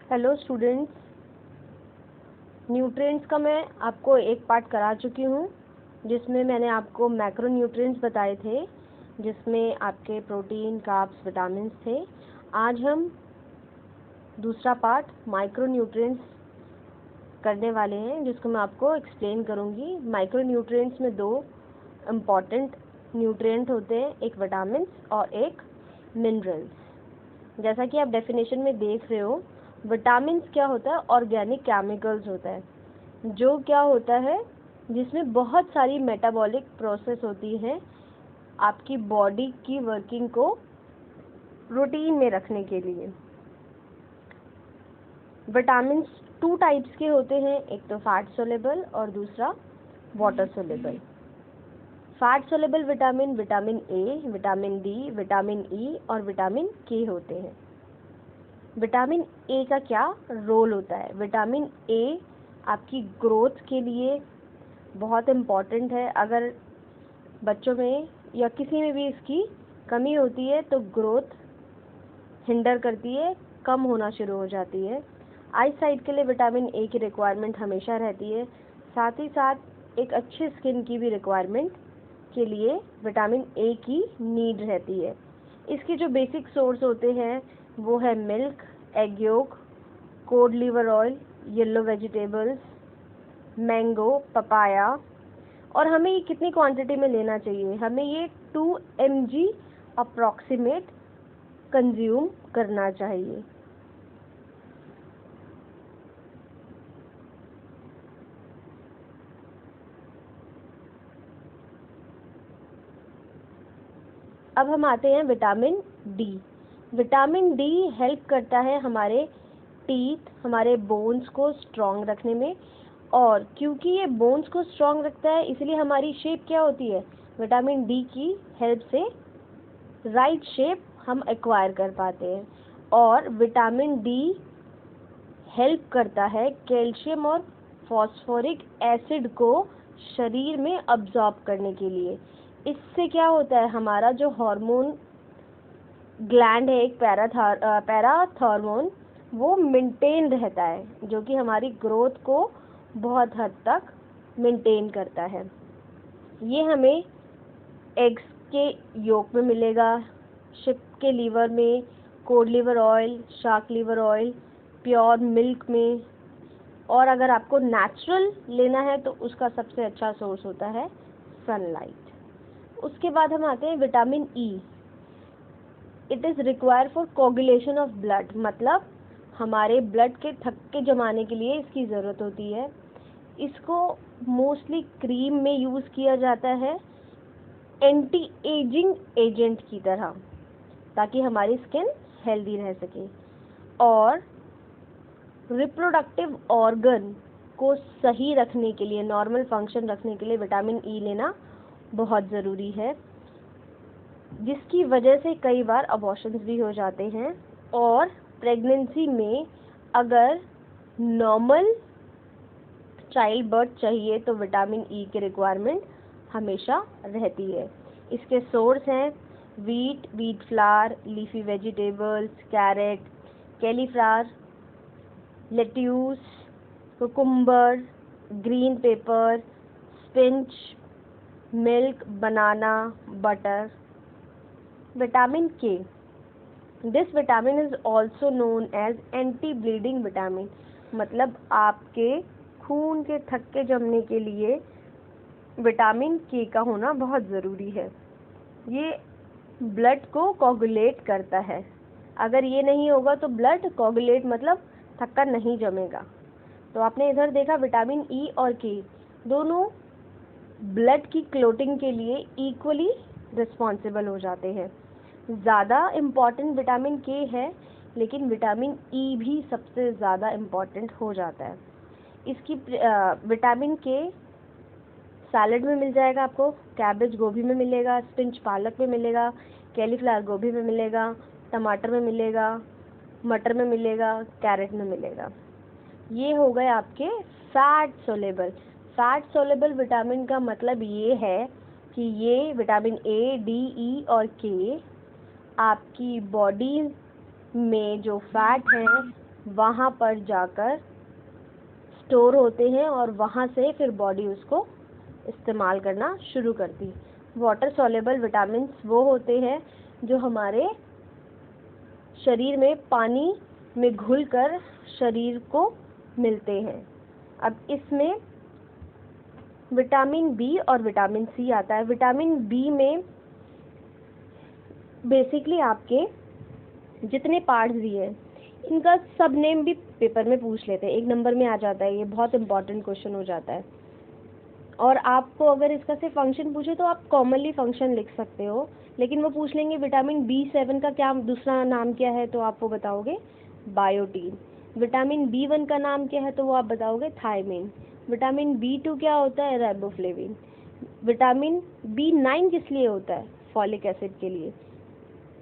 Hello students, nutrients का मैं आपको एक पार्ट करा चुकी हूँ जिसमें मैंने आपको मैक्रो न्यूट्रिएंट्स बताए थे, जिसमें आपके प्रोटीन, कार्ब्स, विटामिन्स थे। आज हम दूसरा पार्ट माइक्रो न्यूट्रिएंट्स करने वाले हैं, जिसको मैं आपको एक्सप्लेन करूँगी। माइक्रो न्यूट्रिएंट्स में दो इम्पॉर्टेंट न्यूट्रिएंट होते हैं, एक विटामिन्स और एक मिनरल्स। जैसा कि आप डेफिनेशन में देख रहे हो, विटामिन्स क्या होता है? ऑर्गेनिक केमिकल्स होता है, जो क्या होता है जिसमें बहुत सारी मेटाबॉलिक प्रोसेस होती हैं आपकी बॉडी की वर्किंग को रूटीन में रखने के लिए। विटामिन्स टू टाइप्स के होते हैं, एक तो फैट सोलेबल और दूसरा water soluble. Fat soluble vitamin vitamin A, vitamin D, vitamin E और विटामिन के होते हैं। विटामिन ए का क्या रोल होता है? विटामिन ए आपकी ग्रोथ के लिए बहुत इम्पॉर्टेंट है। अगर बच्चों में या किसी में भी इसकी कमी होती है तो ग्रोथ हिंडर करती है, कम होना शुरू हो जाती है। आई साइट के लिए विटामिन ए की रिक्वायरमेंट हमेशा रहती है। साथ ही साथ एक अच्छी स्किन की भी रिक्वायरमेंट के लिए विटामिन ए की नीड रहती है। इसके जो बेसिक सोर्स होते हैं वो है milk, egg yolk, cod liver oil, yellow vegetables, mango, papaya. और हमें ये कितनी क्वांटिटी में लेना चाहिए? हमें ये 2 mg अप्रॉक्सीमेट कंज्यूम करना चाहिए। अब हम आते हैं vitamin D. Vitamin D help करता है हमारे टीथ, हमारे बोन्स को स्ट्रॉन्ग रखने में। और क्योंकि ये बोन्स को स्ट्रॉन्ग रखता है, इसलिए हमारी शेप क्या होती है? विटामिन डी की हेल्प से राइट शेप हम एक्वायर कर पाते हैं। और विटामिन डी हेल्प करता है कैल्शियम और फॉस्फोरिक एसिड को शरीर में अब्जॉर्ब करने के लिए। इससे क्या होता है? हमारा जो हार्मोन ग्लैंड है, एक पैराथॉर्मोन, वो मेंटेन रहता है, जो कि हमारी ग्रोथ को बहुत हद तक मेंटेन करता है। ये हमें एग्स के योक में मिलेगा, शिप के लीवर में, cod liver oil, shark liver oil, pure milk में। और अगर आपको नेचुरल लेना है तो उसका सबसे अच्छा सोर्स होता है सनलाइट। उसके बाद हम आते हैं vitamin E. It is required for coagulation of blood, मतलब हमारे ब्लड के थक्के जमाने के लिए इसकी ज़रूरत होती है। इसको मोस्टली क्रीम में यूज़ किया जाता है एंटी एजिंग एजेंट की तरह, ताकि हमारी स्किन हेल्दी रह सके। और रिप्रोडक्टिव ऑर्गन को सही रखने के लिए, नॉर्मल फंक्शन रखने के लिए विटामिन ई लेना बहुत ज़रूरी है, जिसकी वजह से कई बार अबॉर्शंस भी हो जाते हैं। और प्रेगनेंसी में अगर नॉर्मल चाइल्ड बर्थ चाहिए तो विटामिन ई की रिक्वायरमेंट हमेशा रहती है। इसके सोर्स हैं wheat flour, leafy vegetables, carrot, cauliflower, lettuce, cucumber, green pepper, spinach, milk, banana, butter. Vitamin K, this vitamin is also known as anti bleeding vitamin, मतलब आपके खून के थक्के जमने के लिए विटामिन के का होना बहुत ज़रूरी है। ये ब्लड को कोगुलेट करता है। अगर ये नहीं होगा तो ब्लड कोगुलेट मतलब थक्का नहीं जमेगा। तो आपने इधर देखा विटामिन ई और के दोनों ब्लड की क्लोटिंग के लिए इक्वली रिस्पॉन्सिबल हो जाते हैं। ज़्यादा इम्पॉर्टेंट विटामिन के है, लेकिन विटामिन ई भी सबसे ज़्यादा इम्पॉर्टेंट हो जाता है। इसकी विटामिन के सैलड में मिल जाएगा आपको, कैबेज गोभी में मिलेगा, स्पिंच पालक में मिलेगा, कैलीफ्लावर गोभी में मिलेगा, टमाटर में मिलेगा, मटर में मिलेगा, कैरेट में मिलेगा। ये हो गए आपके fat soluble. Fat soluble vitamin का मतलब ये है कि ये विटामिन ए, डी, ई और के आपकी बॉडी में जो फैट है वहाँ पर जाकर स्टोर होते हैं और वहाँ से फिर बॉडी उसको इस्तेमाल करना शुरू करती है। वाटर सॉल्युबल विटामिन्स वो होते हैं जो हमारे शरीर में पानी में घुलकर शरीर को मिलते हैं। अब इसमें विटामिन बी और विटामिन सी आता है। विटामिन बी में बेसिकली आपके जितने पार्ट्स भी हैं इनका सब नेम भी पेपर में पूछ लेते हैं, 1 नंबर में आ जाता है, ये बहुत इंपॉर्टेंट क्वेश्चन हो जाता है। और आपको अगर इसका से फंक्शन पूछे तो आप कॉमनली फंक्शन लिख सकते हो, लेकिन वो पूछ लेंगे विटामिन B7 का क्या दूसरा नाम क्या है, तो आप वो बताओगे बायोटीन। विटामिन B1 का नाम क्या है, तो वो आप बताओगे थायमिन। विटामिन B2 क्या होता है, राइबोफ्लेविन। विटामिन B9 किस लिए होता है, फॉलिक एसिड के लिए।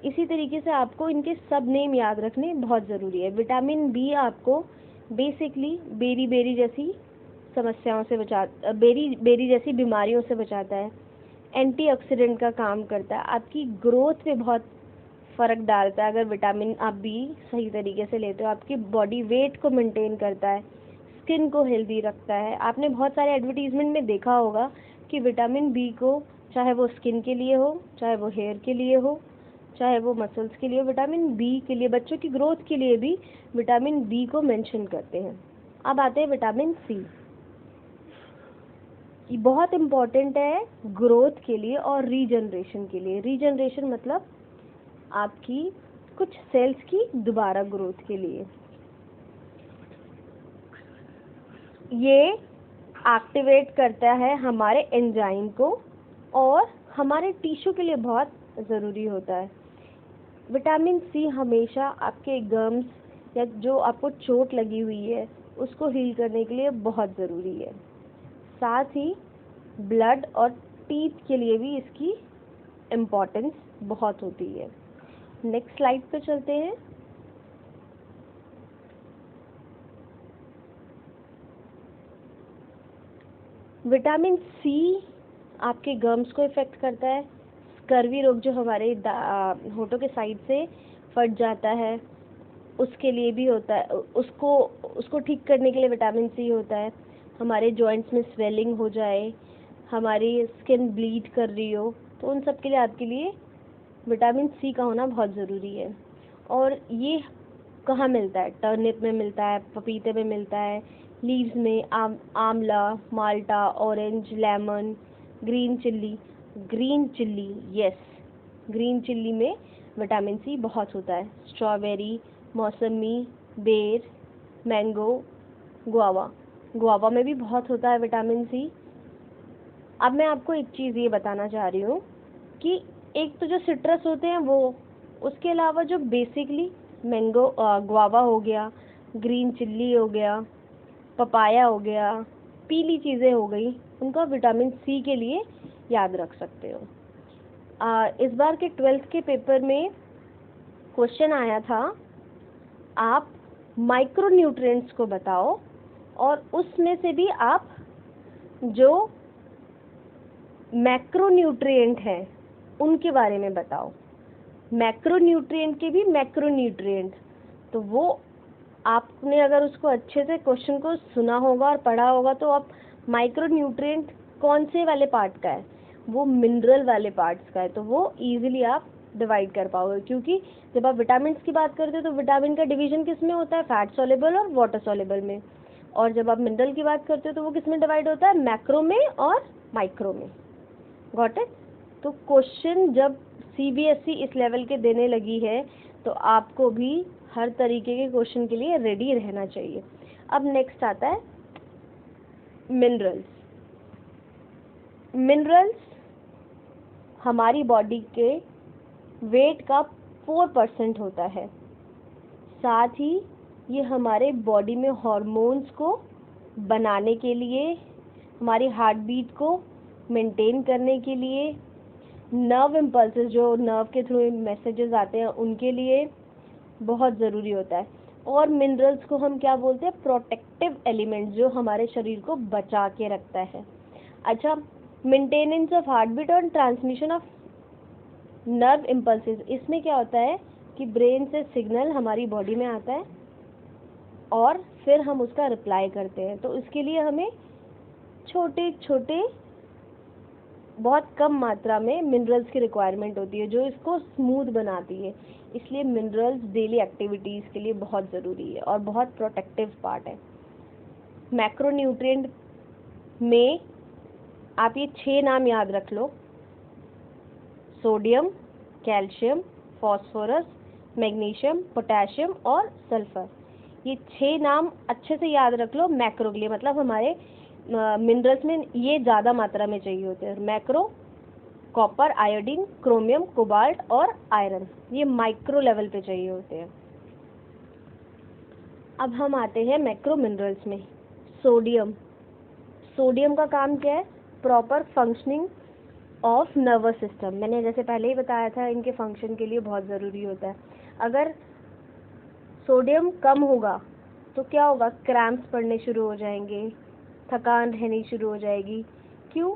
इसी तरीके से आपको इनके सब नेम याद रखने बहुत ज़रूरी है। विटामिन बी आपको बेसिकली बेरी जैसी समस्याओं से बेरी जैसी बीमारियों से बचाता है, एंटीऑक्सीडेंट का काम करता है, आपकी ग्रोथ पे बहुत फ़र्क डालता है। अगर विटामिन आप बी सही तरीके से लेते हो, आपकी बॉडी वेट को मेंटेन करता है, स्किन को हेल्दी रखता है। आपने बहुत सारे एडवर्टीजमेंट में देखा होगा कि विटामिन बी को, चाहे वो स्किन के लिए हो, चाहे वो हेयर के लिए हो, चाहे वो मसल्स के लिए, विटामिन बी के लिए, बच्चों की ग्रोथ के लिए भी विटामिन बी को मेंशन करते हैं। अब आते हैं विटामिन सी। ये बहुत इम्पॉर्टेंट है ग्रोथ के लिए और रीजनरेशन के लिए। रीजनरेशन मतलब आपकी कुछ सेल्स की दोबारा ग्रोथ के लिए। ये एक्टिवेट करता है हमारे एंजाइम को और हमारे टिश्यू के लिए बहुत ज़रूरी होता है। विटामिन सी हमेशा आपके गम्स या जो आपको चोट लगी हुई है उसको हील करने के लिए बहुत ज़रूरी है। साथ ही ब्लड और टीथ के लिए भी इसकी इम्पोर्टेंस बहुत होती है। नेक्स्ट स्लाइड पे चलते हैं। विटामिन सी आपके गम्स को इफ़ेक्ट करता है। स्कर्वी रोग जो हमारे होठों के साइड से फट जाता है उसके लिए भी होता है, उसको ठीक करने के लिए विटामिन सी होता है। हमारे जॉइंट्स में स्वेलिंग हो जाए, हमारी स्किन ब्लीड कर रही हो, तो उन सब के लिए आपके लिए विटामिन सी का होना बहुत ज़रूरी है। और ये कहाँ मिलता है, टर्निप में मिलता है, पपीते में मिलता है, लीव्स में आंवला, माल्टा, orange, lemon, green chilli, yes, green chilli में विटामिन सी बहुत होता है। स्ट्रॉबेरी, मौसमी, बेर, मैंगो, गुआवा में भी बहुत होता है विटामिन सी। अब मैं आपको एक चीज़ ये बताना चाह रही हूँ कि एक तो जो सिट्रस होते हैं वो, उसके अलावा जो बेसिकली गुआवा हो गया, ग्रीन चिल्ली हो गया, पपाया हो गया, पीली चीज़ें हो गई, उनका विटामिन सी के लिए याद रख सकते हो। इस बार के 12th के पेपर में क्वेश्चन आया था, आप माइक्रोन्यूट्रिएंट्स को बताओ और उसमें से भी आप जो मैक्रोन्यूट्रिएंट हैं उनके बारे में बताओ। मैक्रोन्यूट्रिएंट के भी मैक्रोन्यूट्रिएंट, तो वो आपने अगर उसको अच्छे से क्वेश्चन को सुना होगा और पढ़ा होगा तो आप माइक्रोन्यूट्रिएंट कौन से वाले पार्ट का है, वो मिनरल वाले पार्ट्स का है, तो वो इजीली आप डिवाइड कर पाओगे। क्योंकि जब आप विटामिन की बात करते हो तो विटामिन का डिवीजन किस में होता है, फैट सॉल्युबल और वाटर सॉल्युबल में। और जब आप मिनरल की बात करते हो तो वो किस में डिवाइड होता है, मैक्रो में और माइक्रो में। Got it. तो क्वेश्चन जब CBSE इस लेवल के देने लगी है तो आपको भी हर तरीके के क्वेश्चन के लिए रेडी रहना चाहिए। अब नेक्स्ट आता है मिनरल्स। मिनरल्स हमारी बॉडी के वेट का 4% होता है। साथ ही ये हमारे बॉडी में हार्मोन्स को बनाने के लिए, हमारी हार्ट बीट को मेंटेन करने के लिए, नर्व इम्पल्सेस जो नर्व के थ्रू मैसेजेस आते हैं उनके लिए बहुत ज़रूरी होता है। और मिनरल्स को हम क्या बोलते हैं, प्रोटेक्टिव एलिमेंट्स, जो हमारे शरीर को बचा के रखता है। अच्छा, मेंटेनेंस ऑफ हार्ट बीट और ट्रांसमिशन ऑफ नर्व इम्पल्सेस, इसमें क्या होता है कि ब्रेन से सिग्नल हमारी बॉडी में आता है और फिर हम उसका रिप्लाई करते हैं। तो इसके लिए हमें छोटे छोटे बहुत कम मात्रा में मिनरल्स की रिक्वायरमेंट होती है जो इसको स्मूथ बनाती है। इसलिए मिनरल्स डेली एक्टिविटीज़ के लिए बहुत ज़रूरी है और बहुत प्रोटेक्टिव पार्ट है। मैक्रोन्यूट्रिएंट में आप ये 6 नाम याद रख लो: sodium, calcium, phosphorus, magnesium, potassium और सल्फर। ये 6 नाम अच्छे से याद रख लो मैक्रो के लिए, मतलब हमारे मिनरल्स में ये ज़्यादा मात्रा में चाहिए होते हैं। Macro: copper, iodine, chromium, cobalt और आयरन, ये माइक्रो लेवल पे चाहिए होते हैं। अब हम आते हैं मैक्रो मिनरल्स में। सोडियम। सोडियम का काम क्या है? Proper functioning of nervous system. मैंने जैसे पहले ही बताया था, इनके फंक्शन के लिए बहुत ज़रूरी होता है। अगर सोडियम कम होगा तो क्या होगा? क्रैम्प्स पड़ने शुरू हो जाएंगे, थकान रहनी शुरू हो जाएगी। क्यों?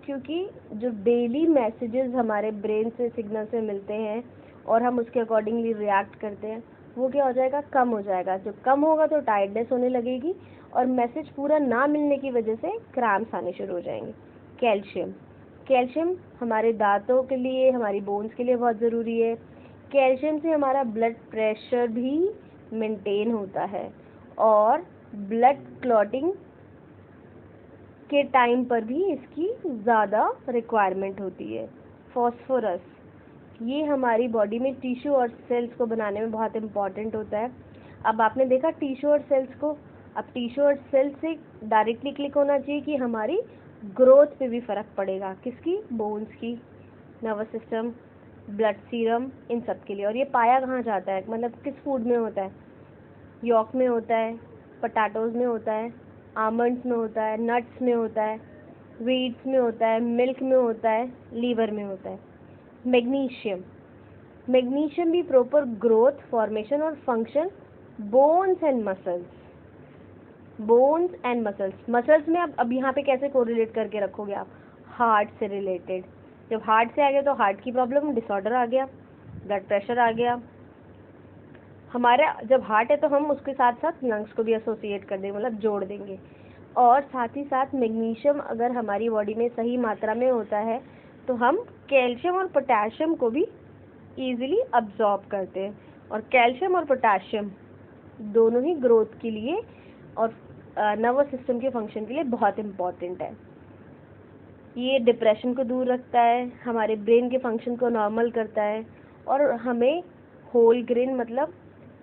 क्योंकि जो डेली मैसेजेस हमारे ब्रेन से सिग्नल से मिलते हैं और हम उसके अकॉर्डिंगली रिएक्ट करते हैं, वो क्या हो जाएगा? कम हो जाएगा। जो कम होगा तो टायर्डनेस होने लगेगी और मैसेज पूरा ना मिलने की वजह से क्रैम्प्स आने शुरू हो जाएंगे। कैल्शियम। कैल्शियम हमारे दांतों के लिए, हमारी बोन्स के लिए बहुत ज़रूरी है। कैल्शियम से हमारा ब्लड प्रेशर भी मेंटेन होता है और ब्लड क्लॉटिंग के टाइम पर भी इसकी ज़्यादा रिक्वायरमेंट होती है। फॉस्फोरस, ये हमारी बॉडी में टिश्यू और सेल्स को बनाने में बहुत इम्पॉर्टेंट होता है। अब आपने देखा टिश्यू और सेल्स को, अब टिश्यू और सेल्स से डायरेक्टली क्लिक होना चाहिए कि हमारी ग्रोथ पे भी फ़र्क पड़ेगा। किसकी? बोन्स की, नर्वस सिस्टम, ब्लड सीरम, इन सब के लिए। और ये पाया कहाँ जाता है, मतलब किस फूड में होता है? यॉक में होता है, पटाटोज़ में होता है, आमंड्स में होता है, नट्स में होता है, वीट्स में होता है, मिल्क में होता है, लीवर में होता है। मैग्नीशियम। मैग्नीशियम भी प्रॉपर ग्रोथ, फॉर्मेशन और function bones and muscles. Bones and muscles. Muscles में अब यहाँ पे कैसे कोरिलेट करके रखोगे आप? हार्ट से रिलेटेड। जब हार्ट से आ गया तो हार्ट की प्रॉब्लम, डिसऑर्डर आ गया, ब्लड प्रेशर आ गया। हमारा जब हार्ट है तो हम उसके साथ साथ लंग्स को भी एसोसिएट कर देंगे, मतलब जोड़ देंगे। और साथ ही साथ मैग्नीशियम अगर हमारी बॉडी में सही मात्रा में होता है तो हम कैल्शियम और पोटेशियम को भी ईजिली अब्जॉर्ब करते हैं। और कैल्शियम और पोटेशियम दोनों ही ग्रोथ के लिए और नर्वस सिस्टम के फंक्शन के लिए बहुत इम्पॉर्टेंट है। ये डिप्रेशन को दूर रखता है, हमारे ब्रेन के फंक्शन को नॉर्मल करता है और हमें होल ग्रेन, मतलब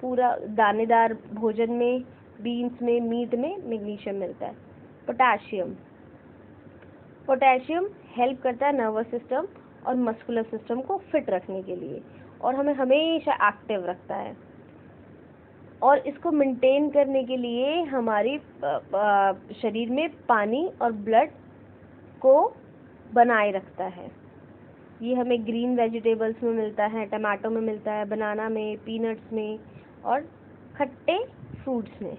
पूरा दानेदार भोजन में, बीन्स में, मीट में मैग्नीशियम मिलता है। पोटेशियम। पोटेशियम हेल्प करता है नर्वस सिस्टम और मस्कुलर सिस्टम को फिट रखने के लिए और हमें हमेशा एक्टिव रखता है और इसको मेंटेन करने के लिए हमारी शरीर में पानी और ब्लड को बनाए रखता है। ये हमें ग्रीन वेजिटेबल्स में मिलता है, टमाटो में मिलता है, बनाना में, पीनट्स में और खट्टे फ्रूट्स में।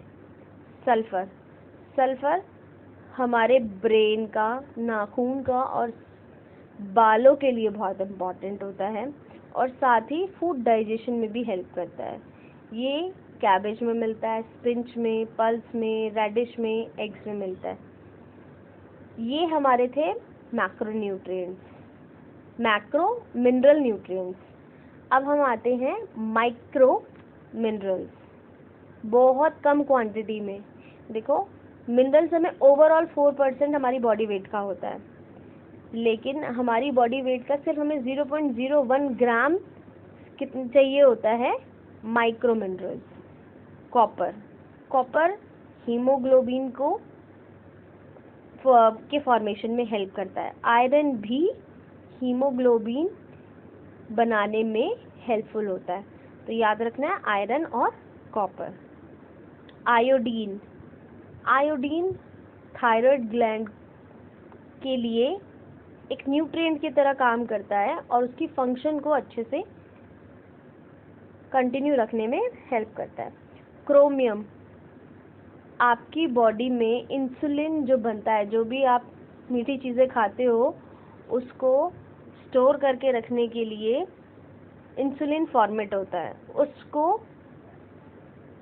सल्फर। सल्फर हमारे ब्रेन का, नाखून का और बालों के लिए बहुत इम्पॉर्टेंट होता है और साथ ही फूड डाइजेशन में भी हेल्प करता है। ये कैबेज में मिलता है, स्पिनच में, पल्स में, रेडिश में, एग्स में मिलता है। ये हमारे थे मैक्रोन्यूट्रिएंट्स, मैक्रो मिनरल न्यूट्रिएंट्स। अब हम आते हैं माइक्रो मिनरल्स, बहुत कम क्वांटिटी में। देखो, मिनरल्स हमें ओवरऑल 4% हमारी बॉडी वेट का होता है, लेकिन हमारी बॉडी वेट का सिर्फ हमें 0.01 ग्राम कितने चाहिए होता है micro minerals. Copper. Copper haemoglobin को के फॉर्मेशन में हेल्प करता है। आयरन भी हीमोग्लोबिन बनाने में हेल्पफुल होता है, तो याद रखना है आयरन और copper. Iodine. Iodine thyroid gland के लिए एक न्यूट्रिएंट की तरह काम करता है और उसकी फंक्शन को अच्छे से कंटिन्यू रखने में हेल्प करता है। क्रोमियम, आपकी बॉडी में इंसुलिन जो बनता है, जो भी आप मीठी चीज़ें खाते हो उसको स्टोर करके रखने के लिए इंसुलिन फॉर्मेट होता है, उसको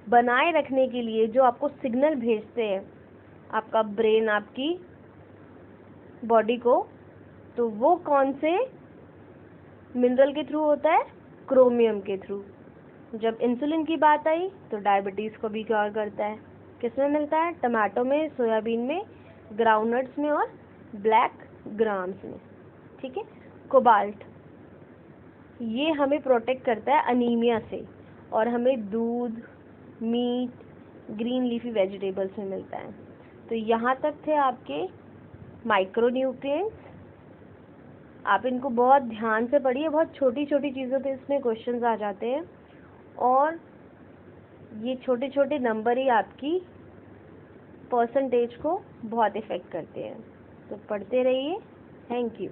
बनाए रखने के लिए जो आपको सिग्नल भेजते हैं आपका ब्रेन आपकी बॉडी को, तो वो कौन से मिनरल के थ्रू होता है? क्रोमियम के थ्रू। जब इंसुलिन की बात आई तो डायबिटीज़ को भी क्योर करता है। किसमें मिलता है? टमाटो में, सोयाबीन में, ग्राउंडनट्स में और ब्लैक ग्राम्स में। ठीक है। कोबाल्ट, ये हमें प्रोटेक्ट करता है अनीमिया से, और हमें दूध, मीट, ग्रीन लीफी वेजिटेबल्स में मिलता है। तो यहाँ तक थे आपके माइक्रोन्यूट्रिएंट्स। आप इनको बहुत ध्यान से पढ़िए, बहुत छोटी छोटी चीज़ों पे इसमें क्वेश्चंस आ जाते हैं, और ये छोटे छोटे नंबर ही आपकी परसेंटेज को बहुत इफ़ेक्ट करते हैं। तो पढ़ते रहिए। Thank you.